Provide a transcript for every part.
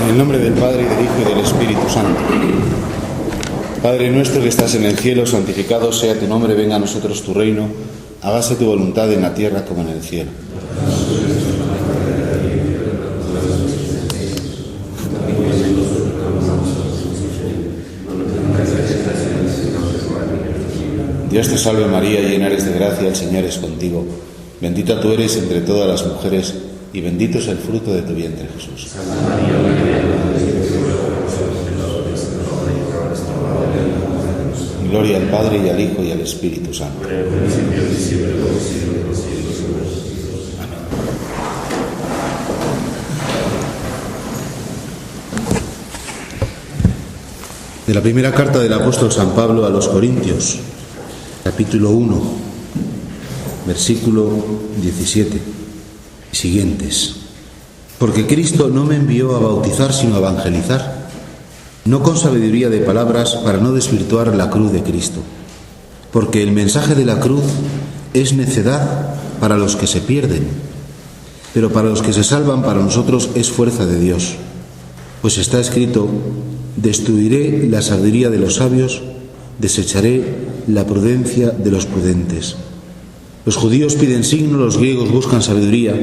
En el nombre del Padre, y del Hijo, y del Espíritu Santo. Padre nuestro que estás en el cielo, santificado sea tu nombre, venga a nosotros tu reino, hágase tu voluntad en la tierra como en el cielo. Dios te salve María, llena eres de gracia, el Señor es contigo. Bendita tú eres entre todas las mujeres, y bendito es el fruto de tu vientre, Jesús. Gloria al Padre, y al Hijo, y al Espíritu Santo. Amén. De la primera carta del apóstol San Pablo a los Corintios, capítulo 1, versículo 17 y siguientes. Porque Cristo no me envió a bautizar, sino a evangelizar, no con sabiduría de palabras, para no desvirtuar la cruz de Cristo. Porque el mensaje de la cruz es necedad para los que se pierden, pero para los que se salvan, para nosotros es fuerza de Dios. Pues está escrito: destruiré la sabiduría de los sabios, desecharé la prudencia de los prudentes. Los judíos piden signos, los griegos buscan sabiduría,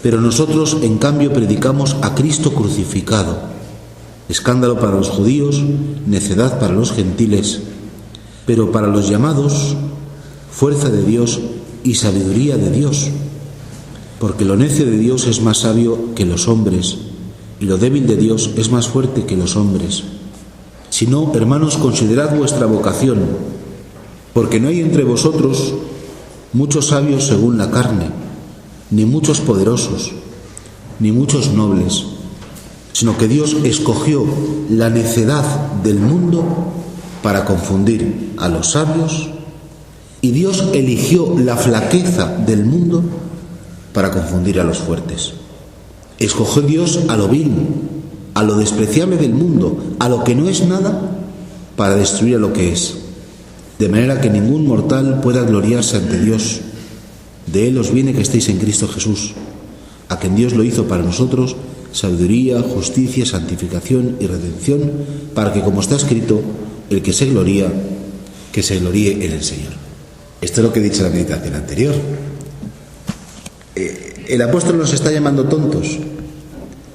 pero nosotros en cambio predicamos a Cristo crucificado, escándalo para los judíos, necedad para los gentiles, pero para los llamados, fuerza de Dios y sabiduría de Dios, porque lo necio de Dios es más sabio que los hombres, y lo débil de Dios es más fuerte que los hombres. Si no, hermanos, considerad vuestra vocación, porque no hay entre vosotros muchos sabios según la carne, ni muchos poderosos, ni muchos nobles, sino que Dios escogió la necedad del mundo para confundir a los sabios, y Dios eligió la flaqueza del mundo para confundir a los fuertes. Escogió Dios a lo vil, a lo despreciable del mundo, a lo que no es nada, para destruir a lo que es, de manera que ningún mortal pueda gloriarse ante Dios. De Él os viene que estéis en Cristo Jesús, a quien Dios lo hizo para nosotros sabiduría, justicia, santificación y redención, para que, como está escrito, el que se gloría, que se gloríe en el Señor. Esto es lo que he dicho en la meditación anterior. ¿El apóstol nos está llamando tontos?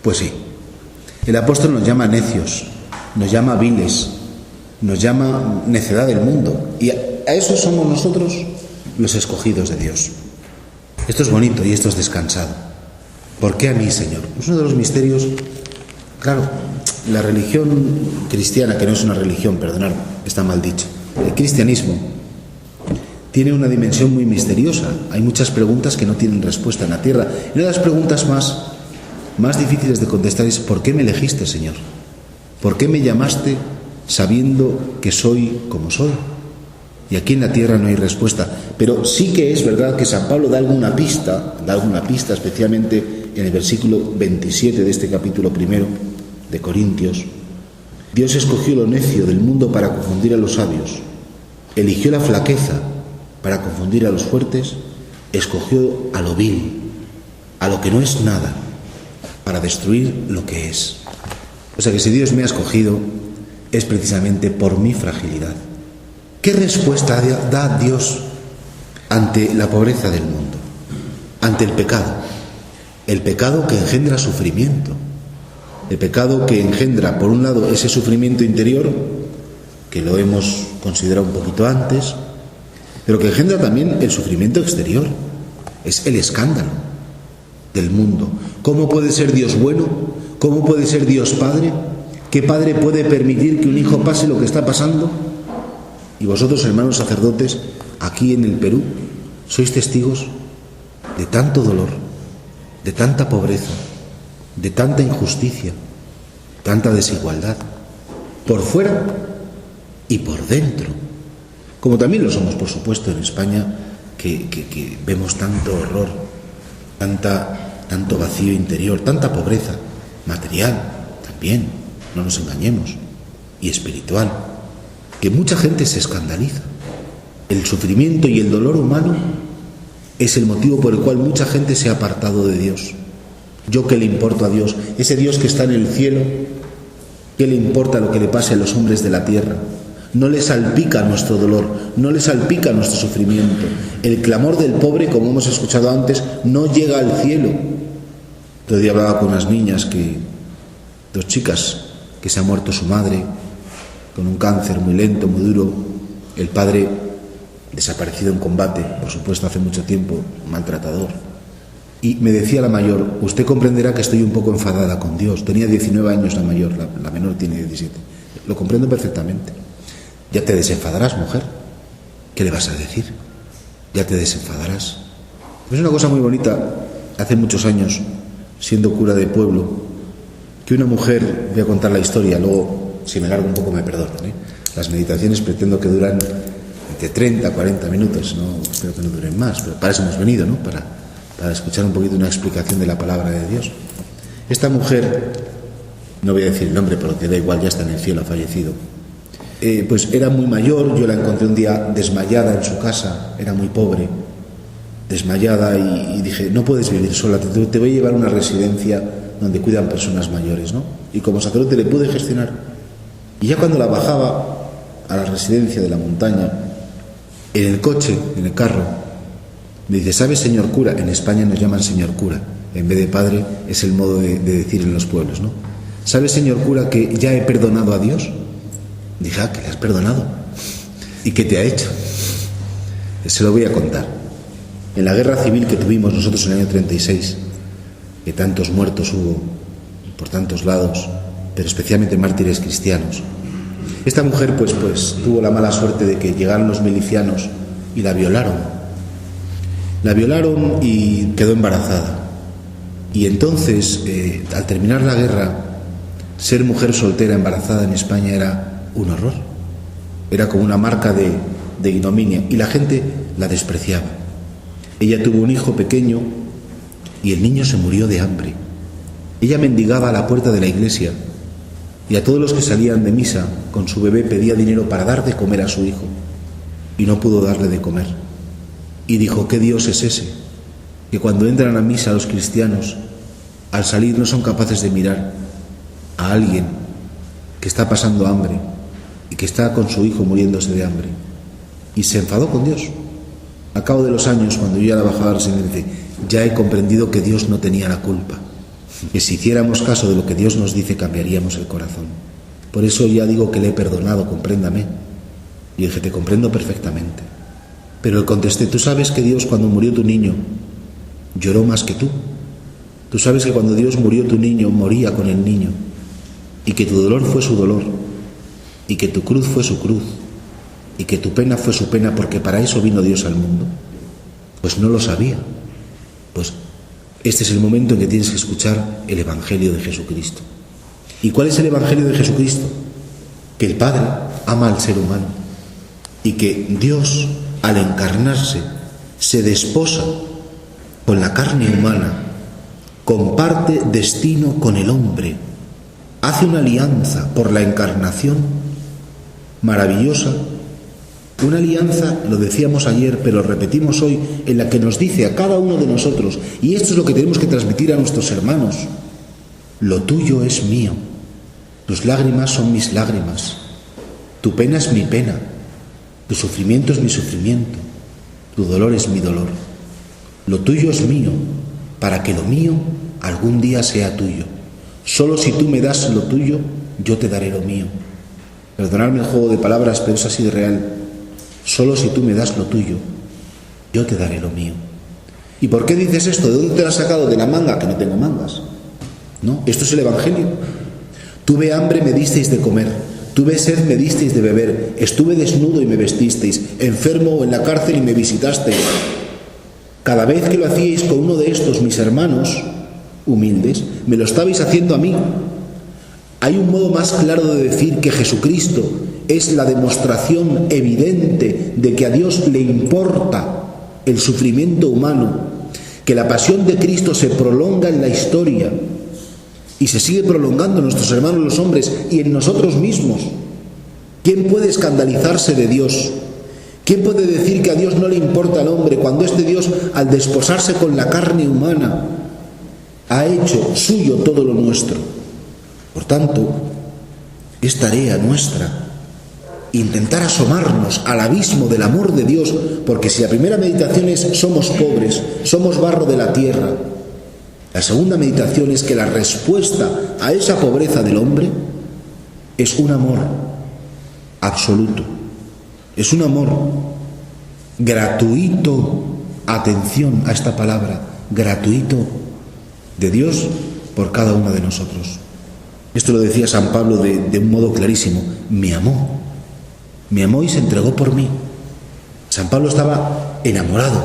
Pues sí. El apóstol nos llama necios, nos llama viles, nos llama necedad del mundo, y a eso somos nosotros los escogidos de Dios. Esto es bonito y esto es descansado. ¿Por qué a mí, Señor? Es uno de los misterios. Claro, la religión cristiana, que no es una religión, perdonad, está mal dicho, el cristianismo tiene una dimensión muy misteriosa. Hay muchas preguntas que no tienen respuesta en la tierra, y una de las preguntas más difíciles de contestar es: ¿por qué me elegiste, Señor? ¿Por qué me llamaste sabiendo que soy como soy? Y aquí en la tierra no hay respuesta. Pero sí que es verdad que San Pablo da alguna pista, especialmente en el versículo 27 de este capítulo primero de Corintios. Dios escogió lo necio del mundo para confundir a los sabios, eligió la flaqueza para confundir a los fuertes, escogió a lo vil, a lo que no es nada, para destruir lo que es. O sea que si Dios me ha escogido, es precisamente por mi fragilidad. ¿Qué respuesta da Dios ante la pobreza del mundo? Ante el pecado. El pecado que engendra sufrimiento. El pecado que engendra, por un lado, ese sufrimiento interior, que lo hemos considerado un poquito antes, pero que engendra también el sufrimiento exterior. Es el escándalo del mundo. ¿Cómo puede ser Dios bueno? ¿Cómo puede ser Dios Padre? ¿Qué padre puede permitir que un hijo pase lo que está pasando? Y vosotros, hermanos sacerdotes, aquí en el Perú, sois testigos de tanto dolor, de tanta pobreza, de tanta injusticia, tanta desigualdad, por fuera y por dentro. Como también lo somos, por supuesto, en España, que vemos tanto horror, tanto vacío interior, tanta pobreza material también, no nos engañemos, y espiritual, que mucha gente se escandaliza. El sufrimiento y el dolor humano es el motivo por el cual mucha gente se ha apartado de Dios. ¿Yo qué le importo a Dios? Ese Dios que está en el cielo, ¿qué le importa lo que le pase a los hombres de la tierra? No le salpica nuestro dolor, no le salpica nuestro sufrimiento. El clamor del pobre, como hemos escuchado antes, no llega al cielo. Otro día hablaba con unas niñas, dos chicas, que se ha muerto su madre con un cáncer muy lento, muy duro, el padre desaparecido en combate, por supuesto hace mucho tiempo, maltratador. Y me decía la mayor, usted comprenderá que estoy un poco enfadada con Dios. Tenía 19 años la mayor, la menor tiene 17. Lo comprendo perfectamente. Ya te desenfadarás, mujer. ¿Qué le vas a decir? Ya te desenfadarás. Es una cosa muy bonita, hace muchos años, siendo cura de pueblo, que una mujer, voy a contar la historia, luego si me largo un poco me perdonan, ¿eh? Las meditaciones pretendo que duran entre 30 a 40 minutos, no, espero que no duren más, pero para eso hemos venido, ¿no? Para escuchar un poquito una explicación de la palabra de Dios. Esta mujer, no voy a decir el nombre, pero que da igual, ya está en el cielo, ha fallecido. Pues era muy mayor, yo la encontré un día desmayada en su casa, era muy pobre, desmayada, y dije, no puedes vivir sola, te voy a llevar a una residencia donde cuidan personas mayores, ¿no? Y como sacerdote le pude gestionar. Y ya cuando la bajaba a la residencia de la montaña, en el coche, en el carro, me dice, ¿sabes, señor cura? En España nos llaman señor cura, en vez de padre es el modo de decir en los pueblos, ¿no? ¿Sabes, señor cura, que ya he perdonado a Dios? Dije, ¿que le has perdonado? ¿Y qué te ha hecho? Se lo voy a contar. En la guerra civil que tuvimos nosotros en el año 36, que tantos muertos hubo por tantos lados, pero especialmente mártires cristianos, esta mujer pues tuvo la mala suerte de que llegaron los milicianos y la violaron. La violaron y quedó embarazada. Y entonces, al terminar la guerra, ser mujer soltera embarazada en España era un horror. Era como una marca de ignominia, y la gente la despreciaba. Ella tuvo un hijo pequeño y el niño se murió de hambre. Ella mendigaba a la puerta de la iglesia y a todos los que salían de misa con su bebé pedía dinero para dar de comer a su hijo, y no pudo darle de comer. Y dijo, ¿qué Dios es ese? Que cuando entran a misa los cristianos, al salir no son capaces de mirar a alguien que está pasando hambre y que está con su hijo muriéndose de hambre. Y se enfadó con Dios. A cabo de los años, cuando yo ya la bajaba a la residencia, ya he comprendido que Dios no tenía la culpa, que si hiciéramos caso de lo que Dios nos dice, cambiaríamos el corazón. Por eso ya digo que le he perdonado, compréndame. Y dije, te comprendo perfectamente. Pero le contesté, tú sabes que Dios, cuando murió tu niño, lloró más que tú. Tú sabes que cuando Dios murió tu niño, moría con el niño, y que tu dolor fue su dolor, y que tu cruz fue su cruz, y que tu pena fue su pena, porque para eso vino Dios al mundo. Pues no lo sabía. Pues este es el momento en que tienes que escuchar el Evangelio de Jesucristo. ¿Y cuál es el Evangelio de Jesucristo? Que el Padre ama al ser humano, y que Dios, al encarnarse, se desposa con la carne humana, comparte destino con el hombre, hace una alianza por la encarnación maravillosa, una alianza, lo decíamos ayer, pero lo repetimos hoy, en la que nos dice a cada uno de nosotros, y esto es lo que tenemos que transmitir a nuestros hermanos, lo tuyo es mío, tus lágrimas son mis lágrimas, tu pena es mi pena, tu sufrimiento es mi sufrimiento, tu dolor es mi dolor, lo tuyo es mío, para que lo mío algún día sea tuyo. Solo si tú me das lo tuyo, yo te daré lo mío. Perdonadme el juego de palabras, pero es así de real. Solo si tú me das lo tuyo, yo te daré lo mío. ¿Y por qué dices esto? ¿De dónde te lo has sacado? ¿De la manga? Que no tengo mangas. No, esto es el Evangelio. Tuve hambre, me disteis de comer. Tuve sed, me disteis de beber. Estuve desnudo y me vestisteis. Enfermo o en la cárcel y me visitasteis. Cada vez que lo hacíais con uno de estos, mis hermanos humildes, me lo estabais haciendo a mí. Hay un modo más claro de decir que Jesucristo es la demostración evidente de que a Dios le importa el sufrimiento humano, que la pasión de Cristo se prolonga en la historia y se sigue prolongando en nuestros hermanos los hombres y en nosotros mismos. ¿Quién puede escandalizarse de Dios? ¿Quién puede decir que a Dios no le importa al hombre cuando este Dios, al desposarse con la carne humana, ha hecho suyo todo lo nuestro. Por tanto, es tarea nuestra intentar asomarnos al abismo del amor de Dios, porque si la primera meditación es somos pobres, somos barro de la tierra, la segunda meditación es que la respuesta a esa pobreza del hombre es un amor absoluto, es un amor gratuito, atención a esta palabra, gratuito, de Dios por cada uno de nosotros. Esto lo decía San Pablo de un modo clarísimo: me amó y se entregó por mí. San Pablo estaba enamorado,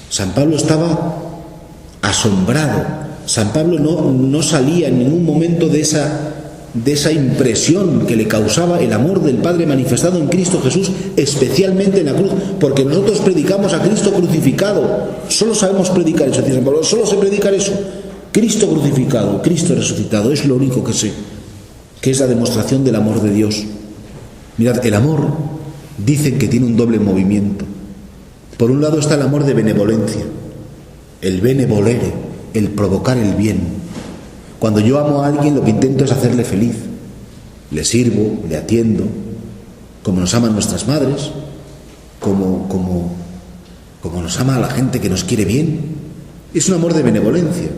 San Pablo estaba asombrado, San Pablo no salía en ningún momento de esa impresión que le causaba el amor del Padre manifestado en Cristo Jesús, especialmente en la cruz, porque nosotros predicamos a Cristo crucificado. Solo sabemos predicar eso, dice San Pablo, solo sé predicar eso: Cristo crucificado, Cristo resucitado. Es lo único que sé, que es la demostración del amor de Dios. Mirad, el amor dicen que tiene un doble movimiento. Por un lado está el amor de benevolencia, el benevolere, el provocar el bien. Cuando yo amo a alguien, lo que intento es hacerle feliz. Le sirvo, le atiendo, como nos aman nuestras madres, como nos ama a la gente que nos quiere bien. Es un amor de benevolencia.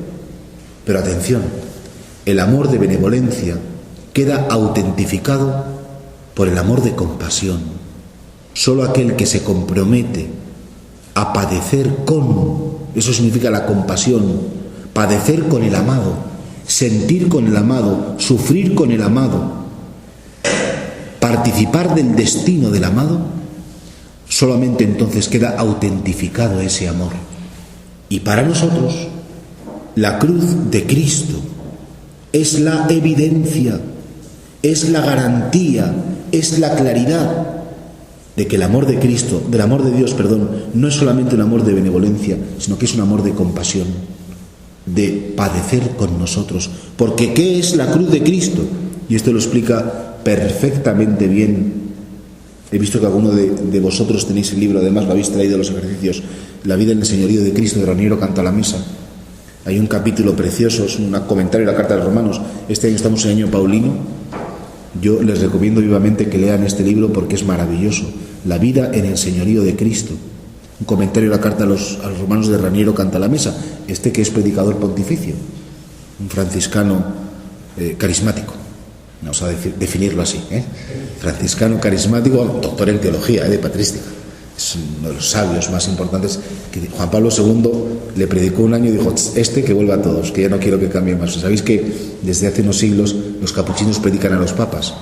Pero atención, el amor de benevolencia queda autentificado por el amor de compasión. Solo aquel que se compromete a padecer eso significa la compasión, padecer con el amado, sentir con el amado, sufrir con el amado, participar del destino del amado, solamente entonces queda autentificado ese amor. Y para nosotros, la cruz de Cristo es la evidencia, es la garantía, es la claridad de que el amor de Cristo, del amor de Dios, no es solamente un amor de benevolencia, sino que es un amor de compasión, de padecer con nosotros. Porque ¿qué es la cruz de Cristo? Y esto lo explica perfectamente bien. He visto que alguno de vosotros tenéis el libro, además lo habéis traído a los ejercicios, La vida en el señorío de Cristo, de Raniero Cantalamessa. Hay un capítulo precioso, es un comentario de la Carta de los Romanos. Este año estamos en año paulino. Yo les recomiendo vivamente que lean este libro porque es maravilloso. La vida en el señorío de Cristo. Un comentario de la Carta a los Romanos de Raniero Cantalamessa, que es predicador pontificio, un franciscano carismático. Vamos a definirlo así, franciscano carismático, doctor en teología, de patrística. Es uno de los sabios más importantes. Que Juan Pablo II le predicó un año y dijo: que vuelva a todos, que ya no quiero que cambie más. Sabéis que desde hace unos siglos los capuchinos predican a los papas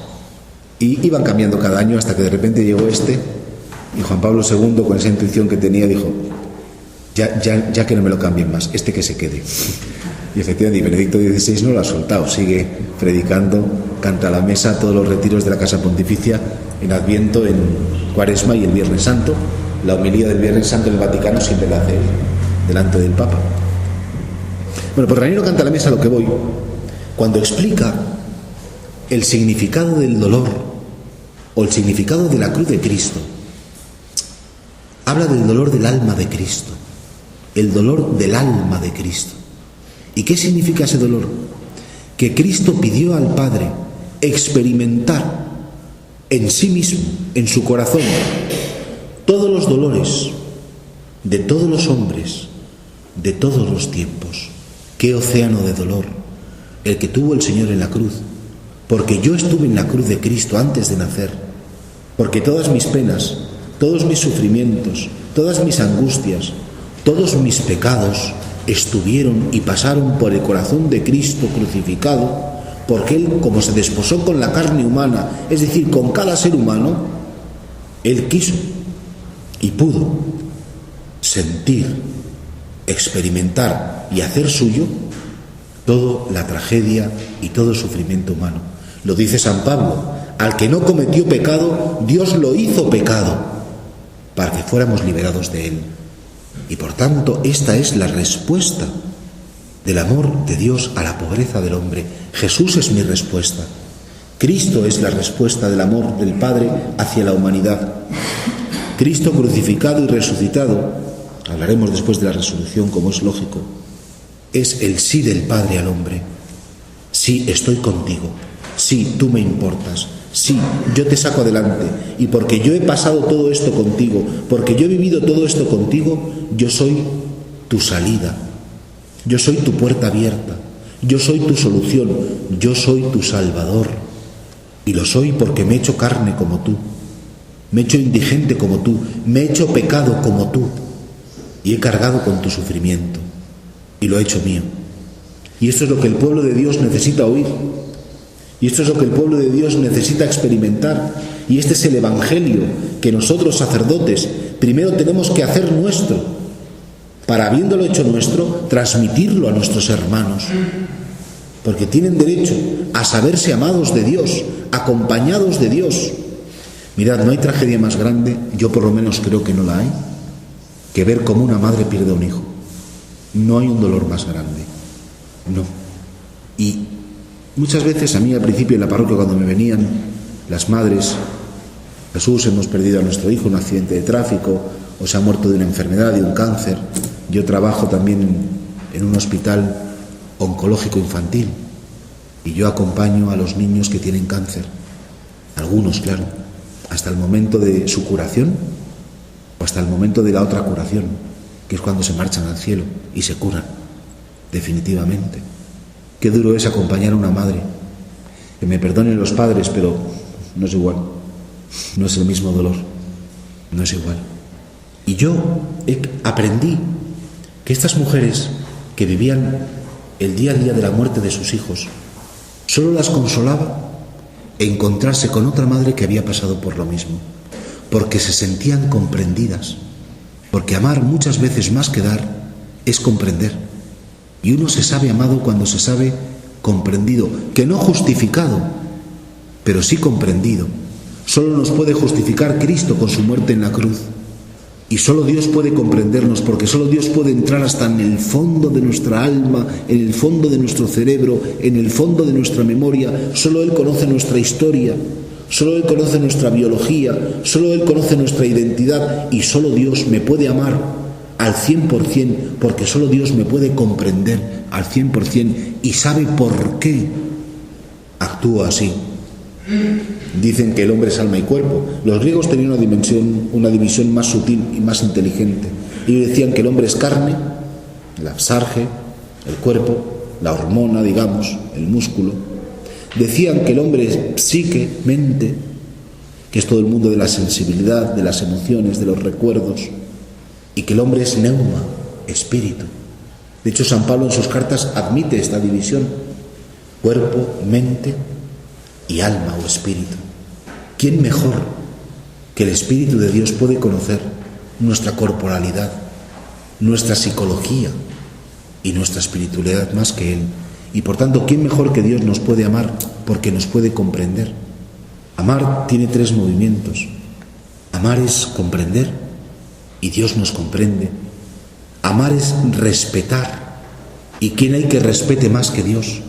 y iban cambiando cada año hasta que de repente llegó y Juan Pablo II, con esa intuición que tenía, dijo: ya que no me lo cambien más, que se quede. Y efectivamente, Benedicto XVI no lo ha soltado, sigue predicando, canta a la mesa todos los retiros de la Casa Pontificia, en Adviento, en Cuaresma y el Viernes Santo. La homilía del Viernes Santo en el Vaticano siempre la hace él, delante del Papa. Bueno, por Raniero Cantalamessa, a lo que voy, cuando explica el significado del dolor o el significado de la cruz de Cristo, habla del dolor del alma de Cristo, el dolor del alma de Cristo. ¿Y qué significa ese dolor? Que Cristo pidió al Padre experimentar en sí mismo, en su corazón, todos los dolores de todos los hombres, de todos los tiempos. Qué océano de dolor el que tuvo el Señor en la cruz, porque yo estuve en la cruz de Cristo antes de nacer, porque todas mis penas, todos mis sufrimientos, todas mis angustias, todos mis pecados estuvieron y pasaron por el corazón de Cristo crucificado, porque Él, como se desposó con la carne humana, es decir, con cada ser humano, Él quiso y pudo sentir, experimentar y hacer suyo toda la tragedia y todo el sufrimiento humano. Lo dice San Pablo: al que no cometió pecado, Dios lo hizo pecado para que fuéramos liberados de él. Y por tanto, esta es la respuesta del amor de Dios a la pobreza del hombre. Jesús es mi respuesta. Cristo es la respuesta del amor del Padre hacia la humanidad. Cristo crucificado y resucitado, hablaremos después de la resurrección, como es lógico, es el sí del Padre al hombre. Sí, estoy contigo. Sí, tú me importas. Sí, yo te saco adelante. Y porque yo he pasado todo esto contigo, porque yo he vivido todo esto contigo, yo soy tu salida. Yo soy tu puerta abierta. Yo soy tu solución. Yo soy tu Salvador. Y lo soy porque me he hecho carne como tú. Me he hecho indigente como tú. Me he hecho pecado como tú. Y he cargado con tu sufrimiento. Y lo he hecho mío. Y esto es lo que el pueblo de Dios necesita oír. Y esto es lo que el pueblo de Dios necesita experimentar. Y este es el Evangelio que nosotros, sacerdotes, primero tenemos que hacer nuestro, para, habiéndolo hecho nuestro, transmitirlo a nuestros hermanos. Porque tienen derecho a saberse amados de Dios, acompañados de Dios. Mirad, no hay tragedia más grande, yo por lo menos creo que no la hay, que ver cómo una madre pierde a un hijo. No hay un dolor más grande. No. Y muchas veces a mí al principio en la parroquia, cuando me venían las madres: Jesús, hemos perdido a nuestro hijo en un accidente de tráfico, o se ha muerto de una enfermedad, de un cáncer. Yo trabajo también en un hospital oncológico infantil y yo acompaño a los niños que tienen cáncer, algunos, claro, hasta el momento de su curación o hasta el momento de la otra curación, que es cuando se marchan al cielo y se curan definitivamente. Qué duro es acompañar a una madre. Que me perdonen los padres, pero no es igual, no es el mismo dolor, no es igual. Y yo aprendí que estas mujeres que vivían el día a día de la muerte de sus hijos, solo las consolaba encontrarse con otra madre que había pasado por lo mismo, porque se sentían comprendidas, porque amar muchas veces más que dar es comprender, y uno se sabe amado cuando se sabe comprendido, que no justificado, pero sí comprendido. Solo nos puede justificar Cristo con su muerte en la cruz. Y solo Dios puede comprendernos, porque solo Dios puede entrar hasta en el fondo de nuestra alma, en el fondo de nuestro cerebro, en el fondo de nuestra memoria. Solo Él conoce nuestra historia, solo Él conoce nuestra biología, solo Él conoce nuestra identidad, y solo Dios me puede amar al 100%, porque solo Dios me puede comprender al 100% y sabe por qué actúo así. Dicen que el hombre es alma y cuerpo. Los griegos tenían una división más sutil y más inteligente. Ellos decían que el hombre es carne, la sarge, el cuerpo, la hormona, digamos, el músculo. Decían que el hombre es psique, mente, que es todo el mundo de la sensibilidad, de las emociones, de los recuerdos, y que el hombre es neuma, espíritu. De hecho, San Pablo en sus cartas admite esta división: cuerpo, mente y alma o espíritu. ¿Quién mejor que el Espíritu de Dios puede conocer nuestra corporalidad, nuestra psicología y nuestra espiritualidad más que Él? Y por tanto, ¿quién mejor que Dios nos puede amar porque nos puede comprender? Amar tiene 3 movimientos. Amar es comprender y Dios nos comprende. Amar es respetar, y ¿quién hay que respete más que Dios?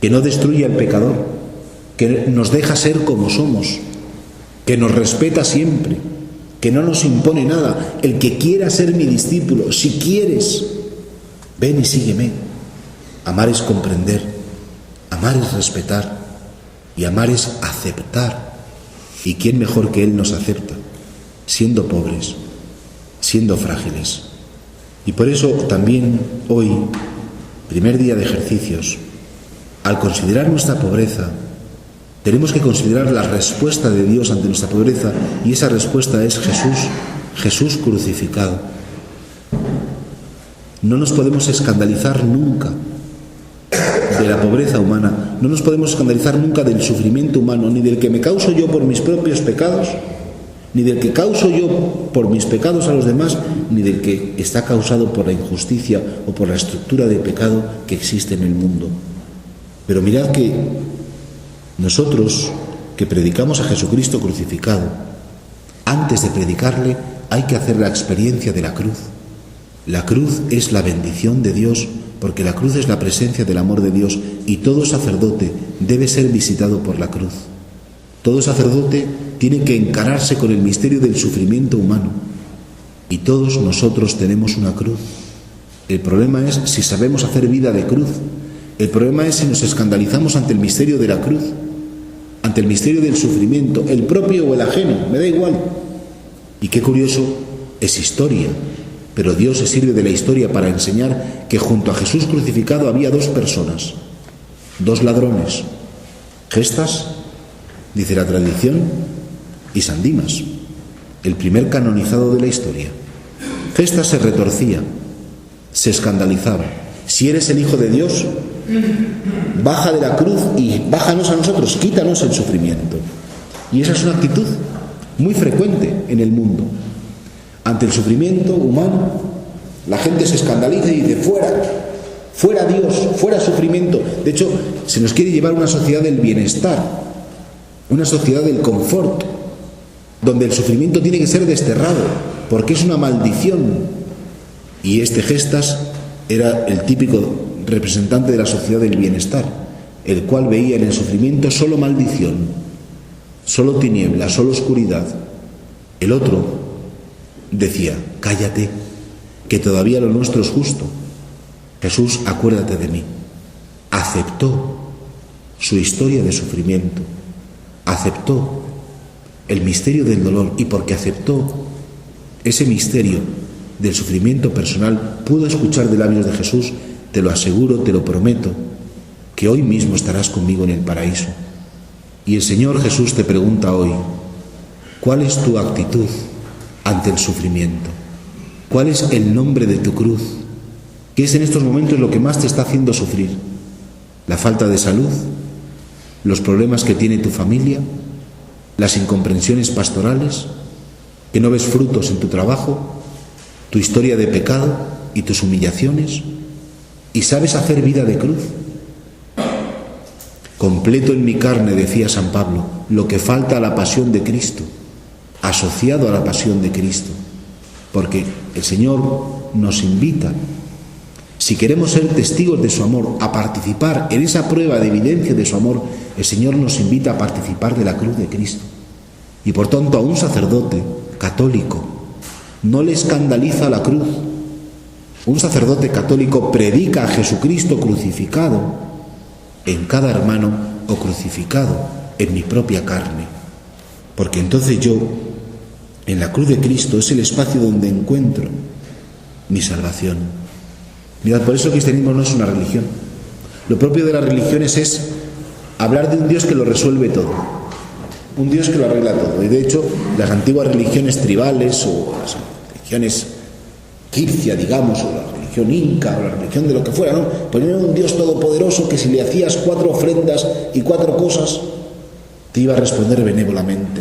Que no destruya al pecador, que nos deja ser como somos, que nos respeta siempre, que no nos impone nada. El que quiera ser mi discípulo, si quieres, ven y sígueme. Amar es comprender, amar es respetar y amar es aceptar. ¿Y quién mejor que Él nos acepta? Siendo pobres, siendo frágiles. Y por eso también hoy, primer día de ejercicios, al considerar nuestra pobreza, tenemos que considerar la respuesta de Dios ante nuestra pobreza, y esa respuesta es Jesús crucificado. No nos podemos escandalizar nunca de la pobreza humana, no nos podemos escandalizar nunca del sufrimiento humano, ni del que me causo yo por mis propios pecados, ni del que causo yo por mis pecados a los demás, ni del que está causado por la injusticia o por la estructura de pecado que existe en el mundo. Pero mirad que nosotros, que predicamos a Jesucristo crucificado, antes de predicarle hay que hacer la experiencia de la cruz. La cruz es la bendición de Dios, porque la cruz es la presencia del amor de Dios, y todo sacerdote debe ser visitado por la cruz. Todo sacerdote tiene que encararse con el misterio del sufrimiento humano, y todos nosotros tenemos una cruz. El problema es si sabemos hacer vida de cruz. El problema es si nos escandalizamos ante el misterio de la cruz, ante el misterio del sufrimiento, el propio o el ajeno, me da igual. Y qué curioso, es historia, pero Dios se sirve de la historia para enseñar que junto a Jesús crucificado había dos personas, dos ladrones, Gestas, dice la tradición, y San Dimas, el primer canonizado de la historia. Gestas se retorcía, se escandalizaba. Si eres el Hijo de Dios, baja de la cruz y bájanos a nosotros, quítanos el sufrimiento. Y esa es una actitud muy frecuente en el mundo. Ante el sufrimiento humano, la gente se escandaliza y dice: fuera Dios, fuera sufrimiento. De hecho, se nos quiere llevar a una sociedad del bienestar, una sociedad del confort, donde el sufrimiento tiene que ser desterrado, porque es una maldición. Y este Gestas era el típico representante de la sociedad del bienestar, el cual veía en el sufrimiento solo maldición, solo tiniebla, solo oscuridad. El otro decía: cállate, que todavía lo nuestro es justo. Jesús, acuérdate de mí. Aceptó su historia de sufrimiento, aceptó el misterio del dolor, y porque aceptó ese misterio del sufrimiento personal, pudo escuchar de labios de Jesús: te lo aseguro, te lo prometo, que hoy mismo estarás conmigo en el paraíso. Y el Señor Jesús te pregunta hoy: ¿cuál es tu actitud ante el sufrimiento? ¿Cuál es el nombre de tu cruz? ¿Qué es en estos momentos lo que más te está haciendo sufrir? ¿La falta de salud? ¿Los problemas que tiene tu familia? ¿Las incomprensiones pastorales? ¿Que no ves frutos en tu trabajo? ¿Tu historia de pecado y tus humillaciones? ¿Y sabes hacer vida de cruz? Completo en mi carne, decía San Pablo, lo que falta a la pasión de Cristo, asociado a la pasión de Cristo, porque el Señor nos invita, si queremos ser testigos de su amor, a participar en esa prueba de evidencia de su amor. El Señor nos invita a participar de la cruz de Cristo. Y por tanto, a un sacerdote católico no le escandaliza la cruz. Un sacerdote católico predica a Jesucristo crucificado en cada hermano, o crucificado en mi propia carne, porque entonces yo, en la cruz de Cristo, es el espacio donde encuentro mi salvación. Mirad, por eso el cristianismo no es una religión. Lo propio de las religiones es hablar de un Dios que lo resuelve todo, un Dios que lo arregla todo. Y de hecho, las antiguas religiones tribales, o las religiones egipcia, digamos, o la religión inca, o la religión de lo que fuera, ¿no?, ponían un Dios todopoderoso que si le hacías 4 ofrendas y 4 cosas, te iba a responder benévolamente.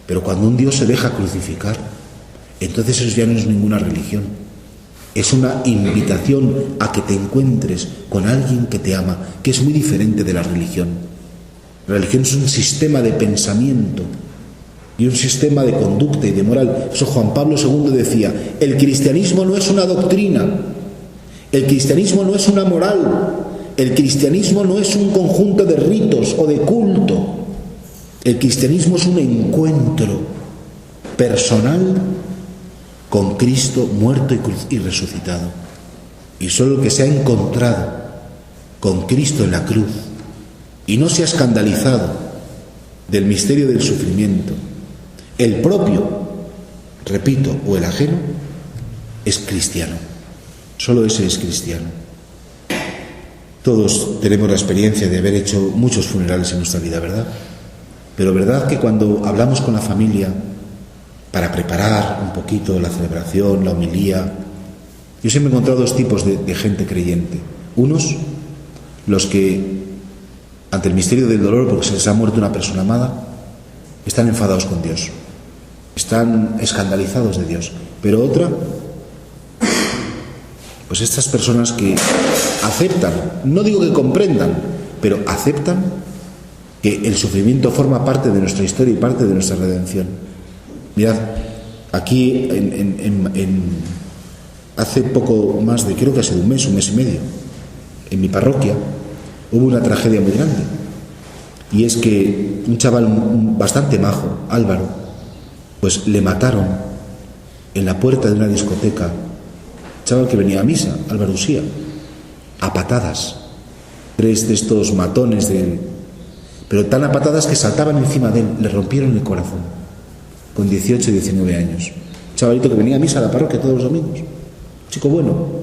Pero cuando un Dios se deja crucificar, entonces eso ya no es ninguna religión. Es una invitación a que te encuentres con alguien que te ama, que es muy diferente de la religión. La religión es un sistema de pensamiento y un sistema de conducta y de moral. Eso Juan Pablo II decía: el cristianismo no es una doctrina, el cristianismo no es una moral, el cristianismo no es un conjunto de ritos o de culto. El cristianismo es un encuentro personal con Cristo muerto y resucitado. Y solo el que se ha encontrado con Cristo en la cruz y no se ha escandalizado del misterio del sufrimiento, el propio, repito, o el ajeno, es cristiano. Solo ese es cristiano. Todos tenemos la experiencia de haber hecho muchos funerales en nuestra vida, ¿verdad? Pero ¿verdad que cuando hablamos con la familia para preparar un poquito la celebración, la homilía, yo siempre he encontrado 2 tipos de gente creyente? Unos, los que ante el misterio del dolor, porque se les ha muerto una persona amada, están enfadados con Dios, están escandalizados de Dios. Pero otra, pues estas personas que aceptan, no digo que comprendan, pero aceptan que el sufrimiento forma parte de nuestra historia y parte de nuestra redención. Mirad, aquí hace poco más de, creo que ha sido un mes y medio, en mi parroquia hubo una tragedia muy grande. Y es que un chaval bastante majo, Álvaro, pues le mataron en la puerta de una discoteca chaval que venía a misa, Álvaro Usía, a patadas. 3 de estos matones, pero tan a patadas que saltaban encima de él, le rompieron el corazón, con 18 y 19 años. Un chavalito que venía a misa a la parroquia todos los domingos. Chico bueno.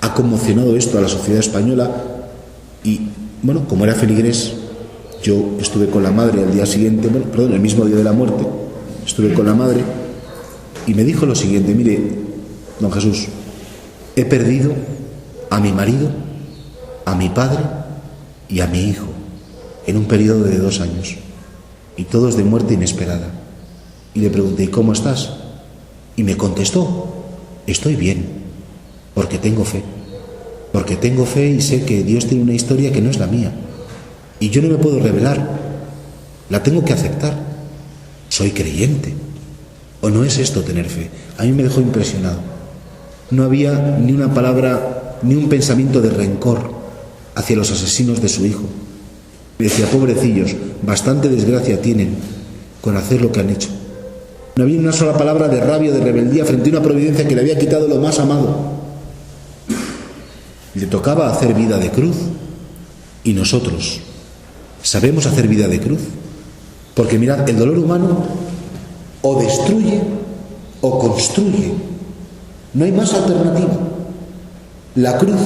Ha conmocionado esto a la sociedad española y, bueno, como era feligrés, yo estuve con la madre al día siguiente, el mismo día de la muerte, estuve con la madre y me dijo lo siguiente: mire, don Jesús, he perdido a mi marido, a mi padre y a mi hijo en un periodo de 2 años, y todos de muerte inesperada. Y le pregunté: ¿y cómo estás? Y me contestó: estoy bien, porque tengo fe. Porque tengo fe y sé que Dios tiene una historia que no es la mía. Y yo no me puedo rebelar. La tengo que aceptar. Soy creyente. ¿O no es esto tener fe? A mí me dejó impresionado. No había ni una palabra, ni un pensamiento de rencor hacia los asesinos de su hijo. Me decía: pobrecillos, bastante desgracia tienen con hacer lo que han hecho. No había una sola palabra de rabia, de rebeldía frente a una providencia que le había quitado lo más amado. Le tocaba hacer vida de cruz. Y nosotros sabemos hacer vida de cruz. Porque mirad, el dolor humano o destruye o construye. No hay más alternativa. La cruz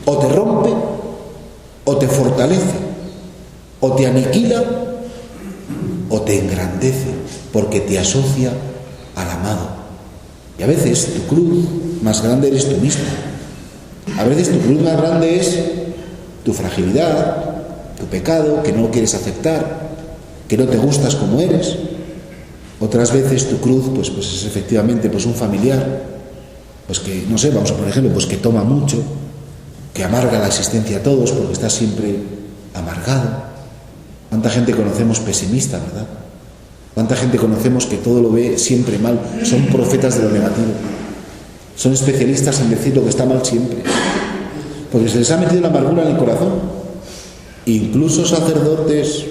o te rompe o te fortalece, o te aniquila o te engrandece, porque te asocia al amado. Y a veces tu cruz más grande eres tú mismo. A veces tu cruz más grande es tu fragilidad, tu pecado, que no lo quieres aceptar, que no te gustas como eres. Otras veces tu cruz pues es efectivamente un familiar, pues que, no sé, vamos a poner ejemplo, pues que toma mucho, que amarga la existencia a todos porque está siempre amargado. ¿Cuánta gente conocemos pesimista, verdad? ¿Cuánta gente conocemos que todo lo ve siempre mal? Son profetas de lo negativo. Son especialistas en decir lo que está mal siempre. Porque se les ha metido la amargura en el corazón. Incluso sacerdotes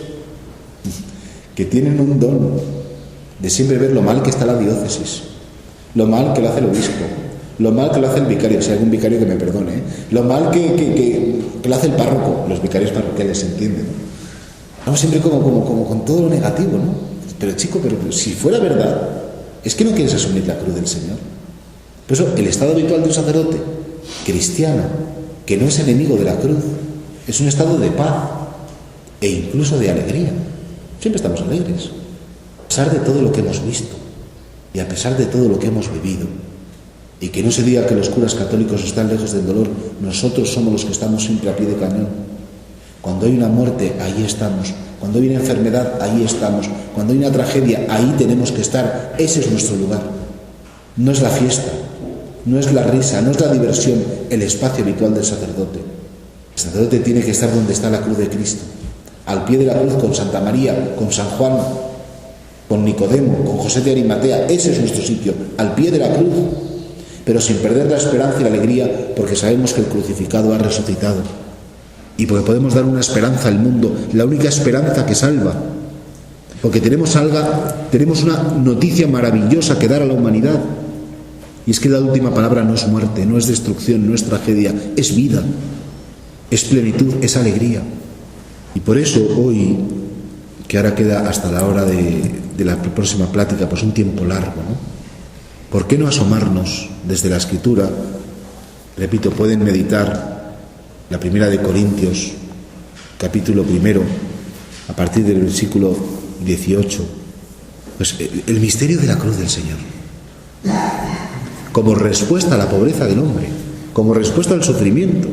que tienen un don de siempre ver lo mal que está la diócesis, lo mal que lo hace el obispo, lo mal que lo hace el vicario, si hay algún vicario que me perdone, lo mal que lo hace el párroco, los vicarios parroquiales, se entienden, ¿no? Vamos siempre como con todo lo negativo, ¿no? Pero chico, pero si fuera verdad, es que no quieres asumir la cruz del Señor. Por eso el estado habitual de un sacerdote cristiano, que no es enemigo de la cruz, es un estado de paz e incluso de alegría. Siempre estamos alegres, a pesar de todo lo que hemos visto y a pesar de todo lo que hemos vivido. Y que no se diga que los curas católicos están lejos del dolor. Nosotros somos los que estamos siempre a pie de cañón. Cuando hay una muerte, ahí estamos. Cuando hay una enfermedad, ahí estamos. Cuando hay una tragedia, ahí tenemos que estar. Ese es nuestro lugar. No es la fiesta, no es la risa, no es la diversión, el espacio habitual del sacerdote. El sacerdote tiene que estar donde está la cruz de Cristo. Al pie de la cruz, con Santa María, con San Juan, con Nicodemo, con José de Arimatea. Ese es nuestro sitio, al pie de la cruz. Pero sin perder la esperanza y la alegría, porque sabemos que el crucificado ha resucitado y porque podemos dar una esperanza al mundo, la única esperanza que salva, porque tenemos una noticia maravillosa que dar a la humanidad, y es que la última palabra no es muerte, no es destrucción, no es tragedia, es vida, es plenitud, es alegría. Y por eso hoy, que ahora queda hasta la hora de la próxima plática, pues un tiempo largo, ¿no? ¿Por qué no asomarnos desde la Escritura? Repito, pueden meditar la primera de Corintios, capítulo 1, a partir del versículo 18. Pues el misterio de la cruz del Señor. Como respuesta a la pobreza del hombre, como respuesta al sufrimiento,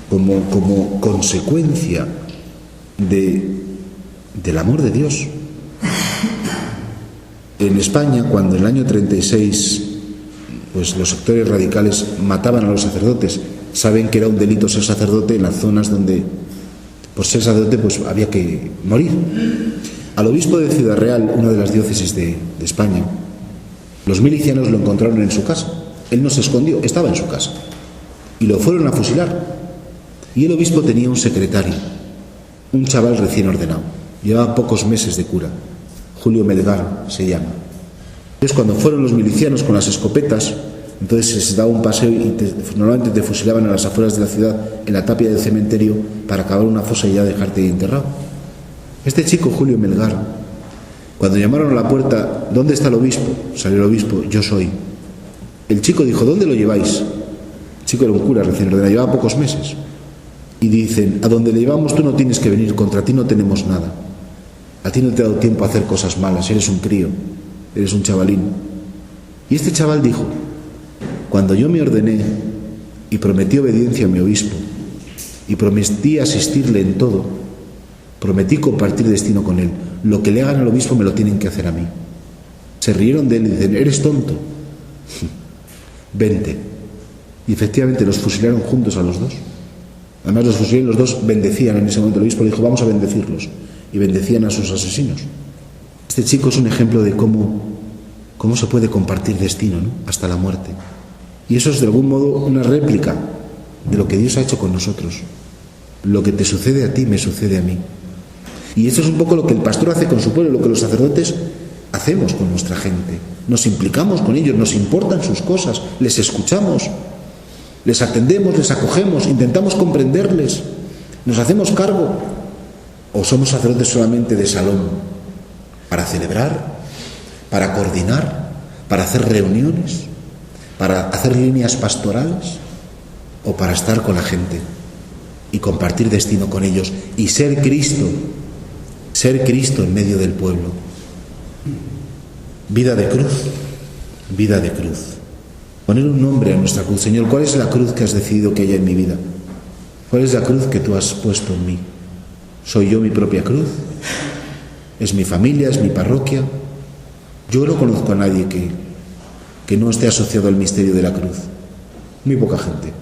como consecuencia del amor de Dios. En España, cuando en el año 36 pues los sectores radicales mataban a los sacerdotes, saben que era un delito ser sacerdote en las zonas donde por ser sacerdote pues había que morir. Al obispo de Ciudad Real, una de las diócesis de España, los milicianos lo encontraron en su casa. Él no se escondió, estaba en su casa, y lo fueron a fusilar. Y el obispo tenía un secretario, un chaval recién ordenado, llevaba pocos meses de cura, Julio Melgar se llama. Entonces, cuando fueron los milicianos con las escopetas, Entonces se daba un paseo y normalmente te fusilaban a las afueras de la ciudad, en la tapia del cementerio, para cavar una fosa y ya dejarte enterrado. Este chico, Julio Melgar, cuando llamaron a la puerta, ¿dónde está el obispo? Salió el obispo, yo soy. El chico dijo, ¿dónde lo lleváis? El chico era un cura recién ordenado, llevaba pocos meses. Y dicen, a donde le llevamos tú no tienes que venir, contra ti no tenemos nada. A ti no te ha dado tiempo a hacer cosas malas, eres un crío, eres un chavalín. Y este chaval dijo, cuando yo me ordené y prometí obediencia a mi obispo y prometí asistirle en todo, prometí compartir destino con él, lo que le hagan al obispo me lo tienen que hacer a mí. Se rieron de él y dicen, eres tonto, vente. Y efectivamente los fusilaron juntos a los dos. Además los fusilaron, los dos bendecían en ese momento. El obispo le dijo, vamos a bendecirlos, y bendecían a sus asesinos. Este chico es un ejemplo de cómo se puede compartir destino, ¿no? Hasta la muerte. Y eso es de algún modo una réplica de lo que Dios ha hecho con nosotros. Lo que te sucede a ti me sucede a mí. Y eso es un poco lo que el pastor hace con su pueblo, lo que los sacerdotes hacemos con nuestra gente. Nos implicamos con ellos, nos importan sus cosas, les escuchamos, les atendemos, les acogemos, intentamos comprenderles, nos hacemos cargo. ¿O somos sacerdotes solamente de salón? Para celebrar, para coordinar, para hacer reuniones, para hacer líneas pastorales, o para estar con la gente y compartir destino con ellos y ser Cristo en medio del pueblo. Vida de cruz, vida de cruz. Poner un nombre a nuestra cruz. Señor, ¿cuál es la cruz que has decidido que haya en mi vida? ¿Cuál es la cruz que tú has puesto en mí? ¿Soy yo mi propia cruz? ¿Es mi familia? ¿Es mi parroquia? Yo no conozco a nadie que no esté asociado al misterio de la cruz. Muy poca gente.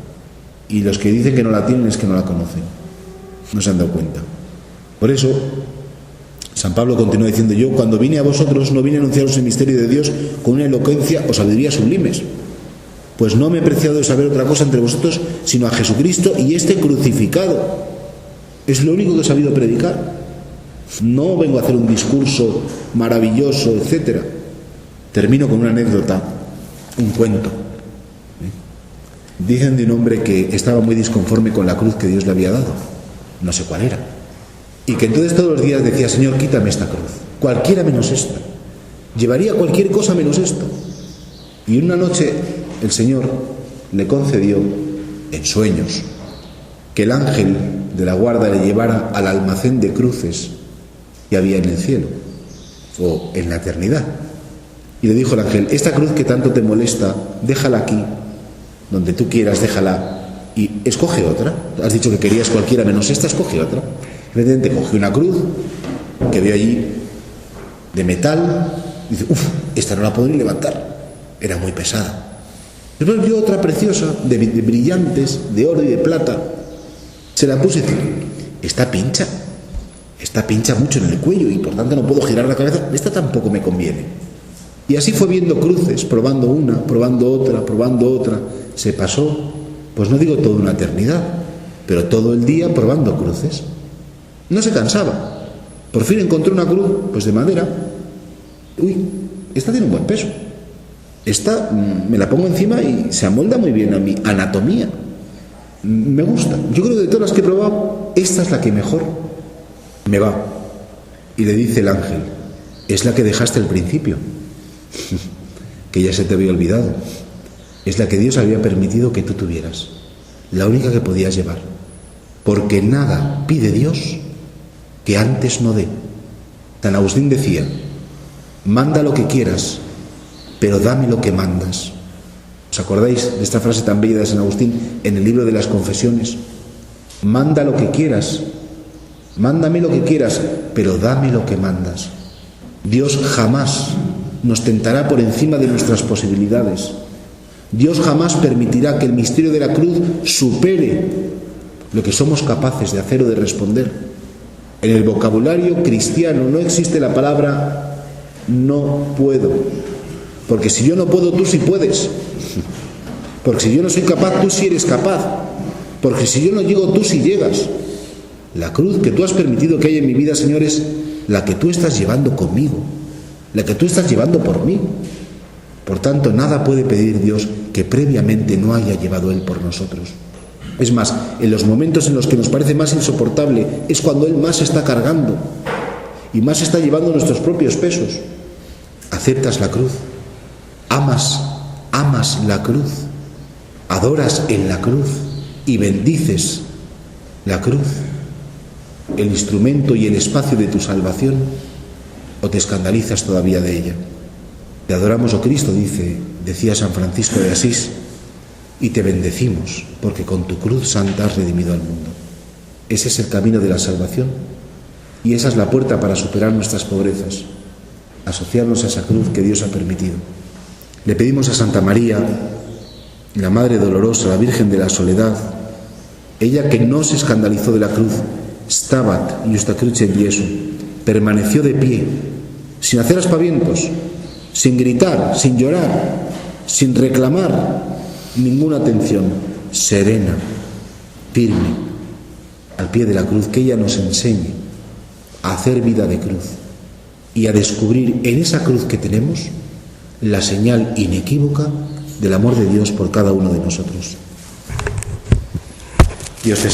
Y los que dicen que no la tienen es que no la conocen. No se han dado cuenta. Por eso, San Pablo continúa diciendo, yo cuando vine a vosotros no vine a anunciaros el misterio de Dios con una elocuencia o sabiduría sublimes, pues no me he preciado de saber otra cosa entre vosotros sino a Jesucristo y este crucificado. Es lo único que he sabido predicar. No vengo a hacer un discurso maravilloso, etc. Termino con una anécdota, un cuento. Dicen de un hombre que estaba muy disconforme con la cruz que Dios le había dado. No sé cuál era. Y que entonces todos los días decía, Señor, quítame esta cruz. Cualquiera menos esta. Llevaría cualquier cosa menos esto. Y una noche el Señor le concedió, en sueños, que el ángel de la guarda le llevara al almacén de cruces que había en el cielo, o en la eternidad. Y le dijo el ángel, esta cruz que tanto te molesta, déjala aquí, donde tú quieras, déjala, y escoge otra. Has dicho que querías cualquiera menos esta, escoge otra. De repente cogió una cruz que vio allí de metal, y dice, esta no la puedo ni levantar, era muy pesada. Después vio otra preciosa, de brillantes, de oro y de plata. Se la puse y dice, esta pincha mucho en el cuello y por tanto no puedo girar la cabeza, esta tampoco me conviene. Y así fue viendo cruces, probando una, probando otra. Se pasó, pues no digo toda una eternidad, pero todo el día probando cruces. No se cansaba. Por fin encontró una cruz, pues de madera. Uy, esta tiene un buen peso. Esta me la pongo encima y se amolda muy bien a mi anatomía. Me gusta. Yo creo que de todas las que he probado, esta es la que mejor me va. Y le dice el ángel, es la que dejaste al principio, que ya se te había olvidado. Es la que Dios había permitido que tú tuvieras, la única que podías llevar, porque nada pide Dios que antes no dé. San Agustín decía, manda lo que quieras, pero dame lo que mandas. ¿Os acordáis de esta frase tan bella de San Agustín en el libro de las Confesiones? Manda lo que quieras, mándame lo que quieras, pero dame lo que mandas. Dios jamás nos tentará por encima de nuestras posibilidades. Dios jamás permitirá que el misterio de la cruz supere lo que somos capaces de hacer o de responder. En el vocabulario cristiano no existe la palabra no puedo, porque si yo no puedo, tú sí puedes. Porque si yo no soy capaz, tú sí eres capaz. Porque si yo no llego, tú sí llegas. La cruz que tú has permitido que haya en mi vida, Señor, es la que tú estás llevando conmigo, la que tú estás llevando por mí. Por tanto, nada puede pedir Dios que previamente no haya llevado Él por nosotros. Es más, en los momentos en los que nos parece más insoportable es cuando Él más está cargando y más está llevando nuestros propios pesos. Aceptas la cruz, amas la cruz, adoras en la cruz y bendices la cruz, el instrumento y el espacio de tu salvación, o te escandalizas todavía de ella. Te adoramos, oh Cristo, decía San Francisco de Asís, y te bendecimos, porque con tu cruz santa has redimido al mundo. Ese es el camino de la salvación, y esa es la puerta para superar nuestras pobrezas, asociarnos a esa cruz que Dios ha permitido. Le pedimos a Santa María, la Madre Dolorosa, la Virgen de la Soledad, ella que no se escandalizó de la cruz, stabat justa cruce Jesu, permaneció de pie, sin hacer aspavientos, sin gritar, sin llorar, sin reclamar ninguna atención, serena, firme, al pie de la cruz, que ella nos enseñe a hacer vida de cruz y a descubrir en esa cruz que tenemos la señal inequívoca del amor de Dios por cada uno de nosotros. Dios te